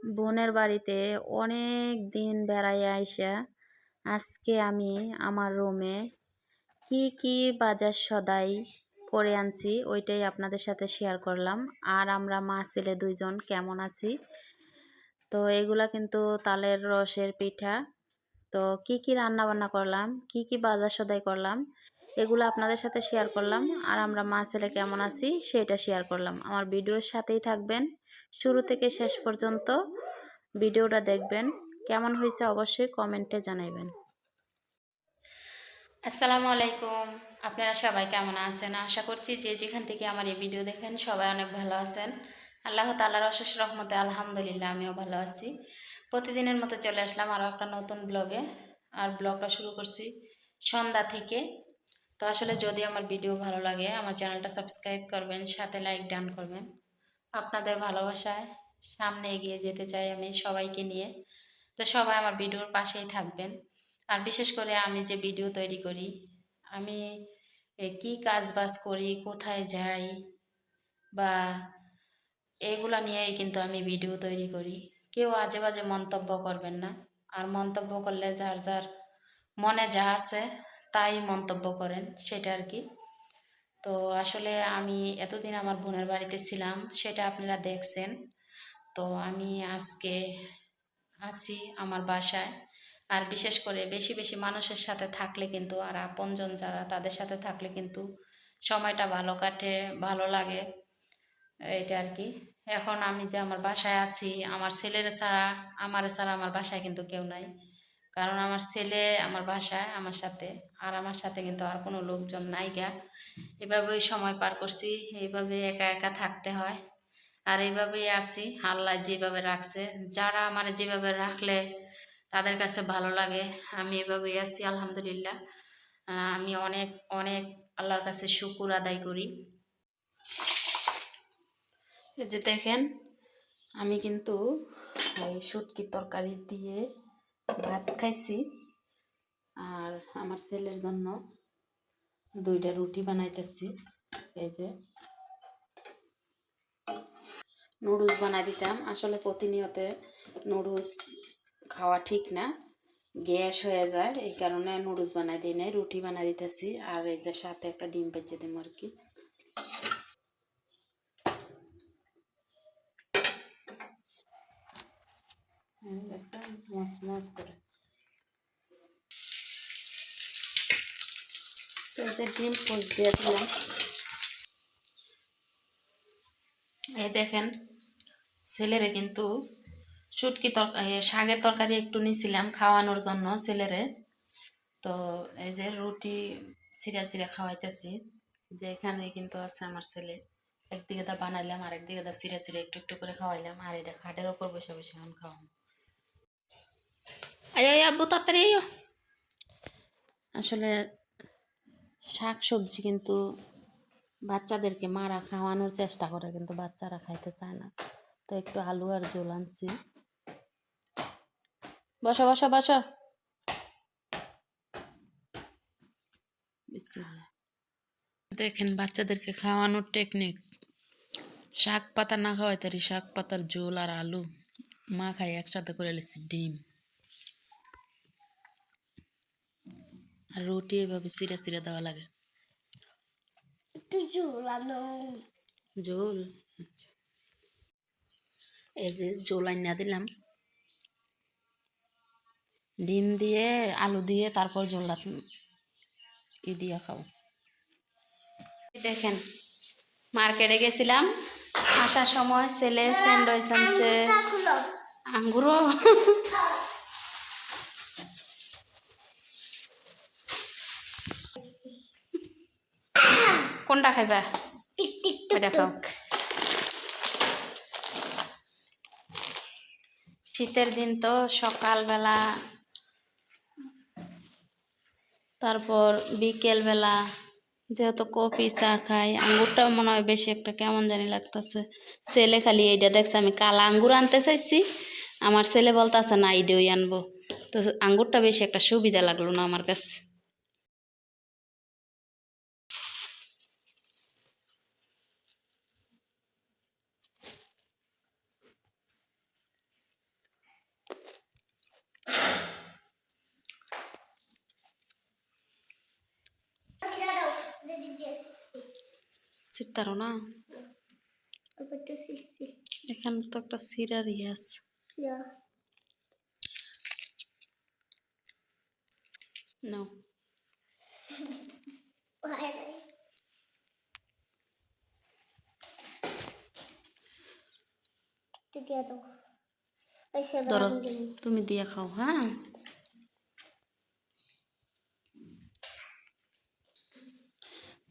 বোনের বাড়িতে অনেক দিন বেড়াইয়া আইসা আজকে আমি আমার রুমে কি কি বাজার সদাই করে আনছি ওইটাই আপনাদের সাথে শেয়ার করলাম। আর আমরা মা ছেলে দুইজন কেমন আছি। তো এগুলা কিন্তু তালের রসের পিঠা। তো কি কি রান্না বান্না করলাম, কি কি বাজার সদাই করলাম, এগুলো আপনাদের সাথে শেয়ার করলাম। আর আমরা মা ছেলে কেমন আছি সেটা শেয়ার করলাম। আমার ভিডিওর সাথেই থাকবেন, শুরু থেকে শেষ পর্যন্ত ভিডিওটা দেখবেন। কেমন হয়েছে অবশ্যই কমেন্টে জানাইবেন। আসসালামু আলাইকুম, আপনারা সবাই কেমন আছেন? আশা করছি যে যেখান থেকে আমার এই ভিডিও দেখেন সবাই অনেক ভালো আছেন। আল্লাহ তাআলার অশেষ রহমতে আলহামদুলিল্লাহ আমিও ভালো আছি। প্রতিদিনের মতো চলে আসলাম আরও একটা নতুন ব্লগে। আর ব্লগটা শুরু করছি সন্ধ্যা থেকে। তো আসলে যদি আমার ভিডিও ভালো লাগে আমার চ্যানেলটা সাবস্ক্রাইব করবেন, সাথে লাইক ডান করবেন। আপনাদের ভালোবাসায় সামনে এগিয়ে যেতে চাই আমি সবাইকে নিয়ে। তো সবাই আমার ভিডিওর পাশেই থাকবেন। আর বিশেষ করে আমি যে ভিডিও তৈরি করি, আমি কি কাজ বাজ করি, কোথায় যাই বা এইগুলা নিয়েই কিন্তু আমি ভিডিও তৈরি করি। কেউ আজে বাজে মন্তব্য করবেন না। আর মন্তব্য করলে যার যার মনে যা আছে তাই মন্তব্য করেন, সেটা আর কি। তো আসলে আমি এতদিন আমার বোনের বাড়িতে ছিলাম, সেটা আপনারা দেখছেন। তো আমি আজকে আছি আমার বাসায়। আর বিশেষ করে বেশি বেশি মানুষের সাথে থাকলে কিন্তু, আর আপনজন যারা তাদের সাথে থাকলে কিন্তু সময়টা ভালো কাটে, ভালো লাগে, এটা আর কি। এখন আমি যে আমার বাসায় আছি, আমার ছেলের ছাড়া আমার বাসায় কিন্তু কেউ নাই। কারণ আমার ছেলে আমার বাসায় আমার সাথে, আর আমার সাথে কিন্তু আর কোনো লোকজন নাই গা। এভাবেই সময় পার করছি, এইভাবে একা একা থাকতে হয়। আর এইভাবেই আছি, আল্লাহ যেভাবে রাখছে। যারা আমার যেভাবে রাখলে তাদের কাছে ভালো লাগে, আমি এভাবেই আছি আলহামদুলিল্লাহ। আমি অনেক অনেক আল্লাহর কাছে শুকুর আদায় করি। এই যে দেখেন, আমি কিন্তু এই শুটকির তরকারি দিয়ে ভাত খাইছি। আর আমার ছেলের জন্য দুইটা রুটি বানাইতেছি। এই যে নুডলস বানাই দিতাম, আসলে প্রতিনিয়ত নুডলস খাওয়া ঠিক না, গ্যাস হয়ে যায়, এই কারণে নুডলস বানাই দিই নাই, রুটি বানাই দিতেছি। আর এই যে সাথে একটা ডিম ভেজে দিম আর কি। দেখছেন মস মস করে। তো এই যে ডিম পোচ দিয়ে দিলাম। এই দেখেন, ছেলেরে কিন্তু শুটকি তরকারি শাকের তরকারি একটু নিছিলাম খাওয়ানোর জন্য ছেলেরে। তো এই যে রুটি চিরা চিরা খাওয়াইতেছি। যে এখানে কিন্তু আছে আমার ছেলে, একদিকে দা বানাইলাম আর একদিকে দা চিরা চিরা একটু একটু করে খাওয়াইলাম। আর এটা খাটের ওপর বসে বসে এখন খাওয়ানো। আয় আব্বু তাড়াতাড়ি আইও। আসলে শাক সবজি কিন্তু বাচ্চাদেরকে মারা খাওয়ানোর চেষ্টা করে, কিন্তু বাচ্চারা খাইতে চায় না। তো একটু আলু আর ঝোল আনছি। বসো বসো বসো। বিসমিল্লাহ। দেখেন বাচ্চাদেরকে খাওয়ানোর টেকনিক। শাক পাতা না খাওয়াইতে পারি, শাক পাতার ঝোল আর আলু মা খাই একসাথে করে লেছি, ডিম আর রুটি এভাবে চিরা চিরা দেওয়া লাগে। ঝোল আচ্ছা, এই যে ঝোল আইনা দিলাম, ডিম দিয়ে আলু দিয়ে তারপর ঝোলটা দিয়ে খাও। দেখেন মার্কেটে গেছিলাম, আসার সময় ছেলে স্যান্ডউইচ আনছে, আঙ্গুরও। কোনটা খাইবা? ওইটা খাও। শীতের দিন তো সকালবেলা, তারপর বিকেলবেলা যেহেতু কফি চা খাই, আঙ্গুরটাও মনে হয় বেশি একটা কেমন জানি লাগতেছে। ছেলে খালি এইটা দেখছে আমি কালা আঙ্গুর আনতে চাইছি, আমার ছেলে বলতেছে না এইটাই আনবো। তো আঙ্গুরটা বেশি একটা সুবিধা লাগলো না আমার কাছে। ছিটতারো না, এখানে তো একটা সিরার ইয়ে আছে। নাও। ধরো, তুমি দিয়ে খাও। হ্যাঁ,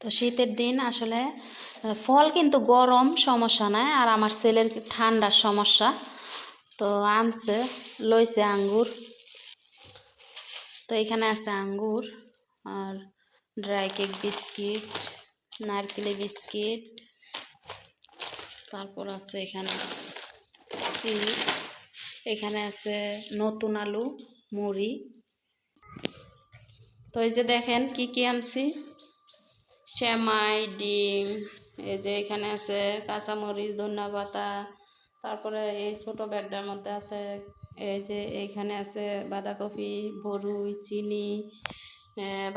তো শীতের দিন আসলে ফল কিন্তু গরম সমস্যা নাই, আর আমার ছেলের ঠান্ডার সমস্যা, তো আনছে, লইছে আঙ্গুর। তো এখানে আছে আঙ্গুর আর ড্রাই কেক বিস্কিট, নারকেলের বিস্কিট, তারপর আছে এখানে চিপস, এখানে আছে নতুন আলু, মুড়ি। তো এই যে দেখেন কি কি আনছি, সেমাই, ডিম, এই যে এখানে আছে কাঁচামরিচ, ধনিয়াপাতা, তারপরে এই ছোট ব্যাগটার মধ্যে আছে, এই যে এইখানে আছে বাঁধাকপি, বরুই, চিনি,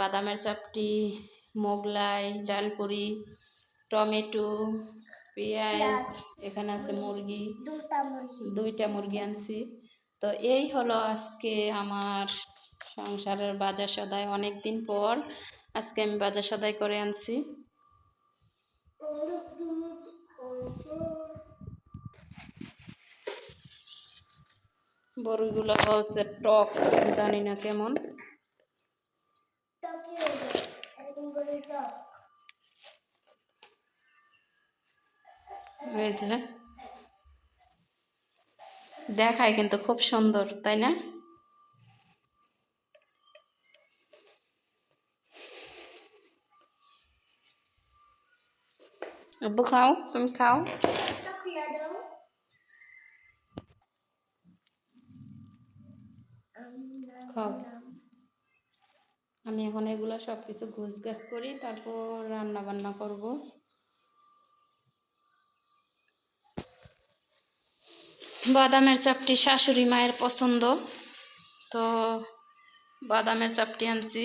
বাদামের চাপটি, মোগলাই, ডালপুরি, টমেটো, পেঁয়াজ, এখানে আছে মুরগি, দুইটা মুরগি আনছি। তো এই হলো আজকে আমার সংসারের বাজার সদাই, অনেক দিন পর আজকে আমি বাজার সদাই করে আনছি। বড়গুলো বলছে টক, জানি না কেমন। এই যে দেখায় কিন্তু খুব সুন্দর, তাই না? আব্বু খাও, তুমি খাও, খাও। আমি এখন এগুলো সব কিছু গোছগাছ করি, তারপর রান্না বান্না করব। বাদামের চাপটি শাশুড়ি মায়ের পছন্দ, তো বাদামের চাপটি আনছি।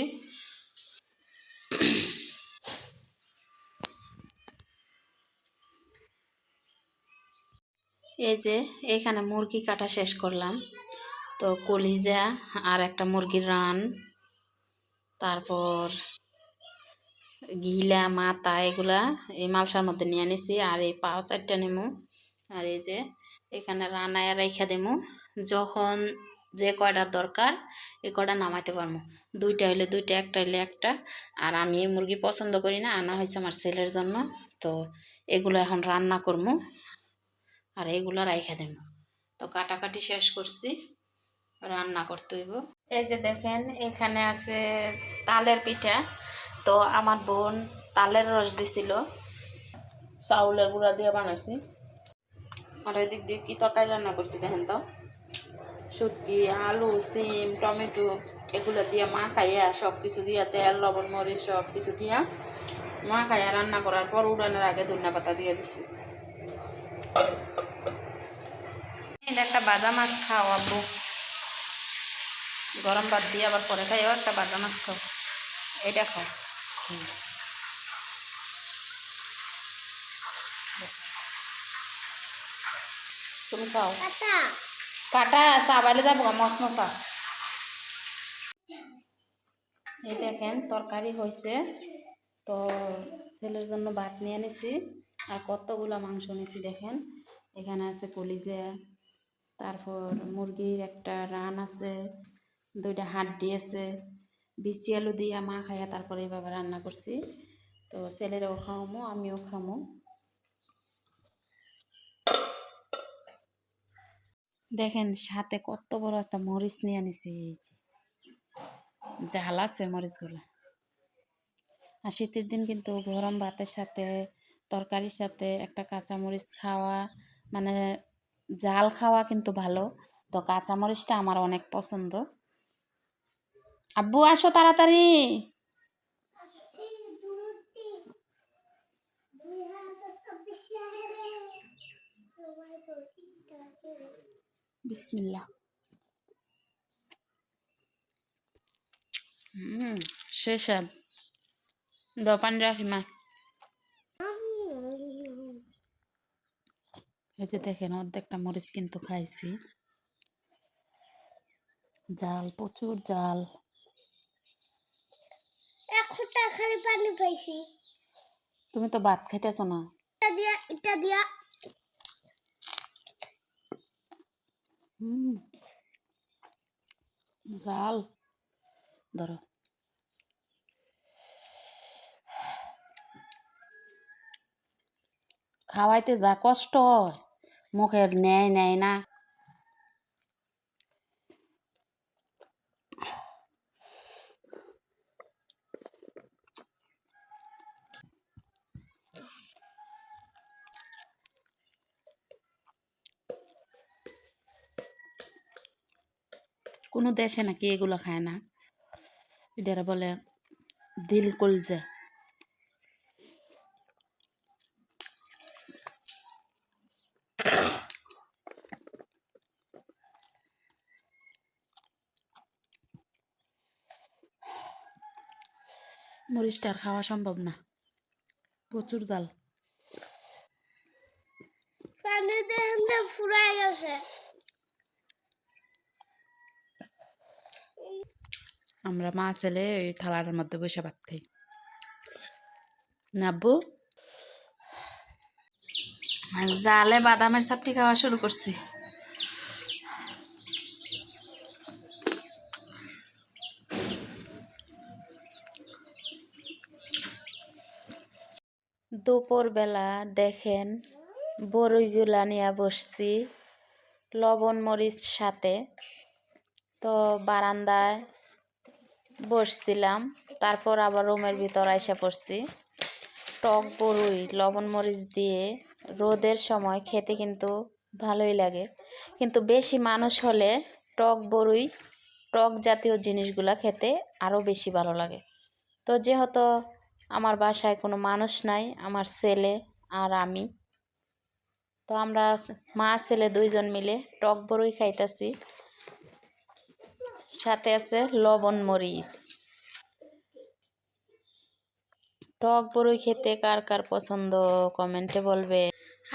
এই যে এখানে মুরগি কাটা শেষ করলাম, তো কলিজা আর একটা মুরগির রান, তারপর ঘিলা, মাথা, এগুলা এই মালসার মধ্যে নিয়ে নিছি, আর এই পাও 4টা নেমু। আর এই যে এখানে রান্নায় রেখা দেমু, যখন যে কয়টার দরকার এই কয়টা নামাইতে পারবো, 2টা হইলে 2টা, একটা হইলে একটা। আর আমি এই মুরগি পছন্দ করি না, আনা হয়েছে আমার ছেলের জন্য, তো এগুলো এখন রান্না করবো আর এগুলো রাইখা দেবো। তো কাটাকাটি শেষ করছি, রান্না করতে হইব। এই যে দেখেন এখানে আছে তালের পিঠা, তো আমার বোন তালের রস দিছিল, চাউলের গুঁড়া দিয়ে বানাইছি। আর ওই দিক দিয়ে কি তরকারি রান্না করছি দেখেন তো, শুটকি, আলু, সিম, টমেটো, এগুলো দিয়ে মা খাইয়া, সব কিছু দিয়া, তেল, লবণ, মরিচ সব কিছু দিয়া মা খাইয়া রান্না করার পর উড়ানোর আগে ধনিয়া পাতা দিয়ে দিছি। একটা ভাজা মাছ খাও আব্বু, গরম ভাত দিয়ে আবার পরে খাইও, একটা ভাজা মাছ খাও, এটা খাও। তুমি খাও, কাটা চাবাইলে যাবো মশ মশা। এই দেখেন তরকারি হয়েছে, তো ছেলের জন্য ভাত নিয়ে নিছি, আর কতগুলো মাংস নিছি দেখেন। এখানে আছে কলিজা, তারপর মুরগির একটা রান আছে, 2টা হাড্ডি আছে, বিচি আলু দিয়ে মা খাইয়া তারপরে এইভাবে রান্না করছি। তো ছেলেরাও খাওয়ামো, আমিও খামো। দেখেন সাথে কত বড় একটা মরিচ নিয়ে নিছি, এই যে ঝাল আছে মরিচগুলো। আর শীতের দিন কিন্তু গরম ভাতের সাথে, তরকারির সাথে একটা কাঁচামরিচ খাওয়া, মানে জাল খাওয়া কিন্তু ভালো। তো কাঁচামরিচটা আমার অনেক পছন্দ। আব্বু আসো তাড়াতাড়ি। বিসমিল্লাহ। শেষ, দাও পানি রাখি মা। এই যে দেখেন অর্ধেকটা মরিচ কিন্তু খাইছি, জাল প্রচুর জাল। একটা খালি পানি পাইছি। তুমি তো ভাত খাইতেছ না। এটা দিয়া জাল ধরো। খাওয়াইতে যা কষ্ট হয়, মুখের নেয় নেয় না। কোনো দেশে নাকি এগুলো খায় না, এটারা বলে দিল কলজা। মরিচটা আর খাওয়া সম্ভব না, প্রচুর জাল। পানি দেখতে ফুরাই গেছে। আমরা মা ছেলে ওই থালার মধ্যে বসে ভাত খাই। নাব্বু জালে বাদামের চাপটি খাওয়া শুরু করছি। দুপুরবেলা দেখেন বড়ইগুলা নিয়ে বসছি লবণ মরিচ সাথে। তো বারান্দায় বসছিলাম, তারপর আবার রুমের ভিতর আইসা পড়ছি। টক বড়ই লবণ মরিচ দিয়ে রোদের সময় খেতে কিন্তু ভালোই লাগে, কিন্তু বেশি মানুষ হলে টক বড়ই টক জাতীয় জিনিসগুলা খেতে আরও বেশি ভালো লাগে। তো যেহেতু আমার বাসায় কোনো মানুষ নাই, আমার ছেলে আর আমি, তো আমরা মা ছেলে দুইজন মিলে টক বড়ই খাইতেছি, সাথে আছে লবণ মরিচ। টক বড়ই খেতে কার কার পছন্দ কমেন্টে বলবে।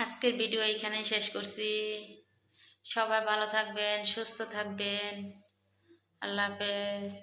আজকের ভিডিও এইখানেই শেষ করছি। সবাই ভালো থাকবেন, সুস্থ থাকবেন। আল্লাহ হাফেজ।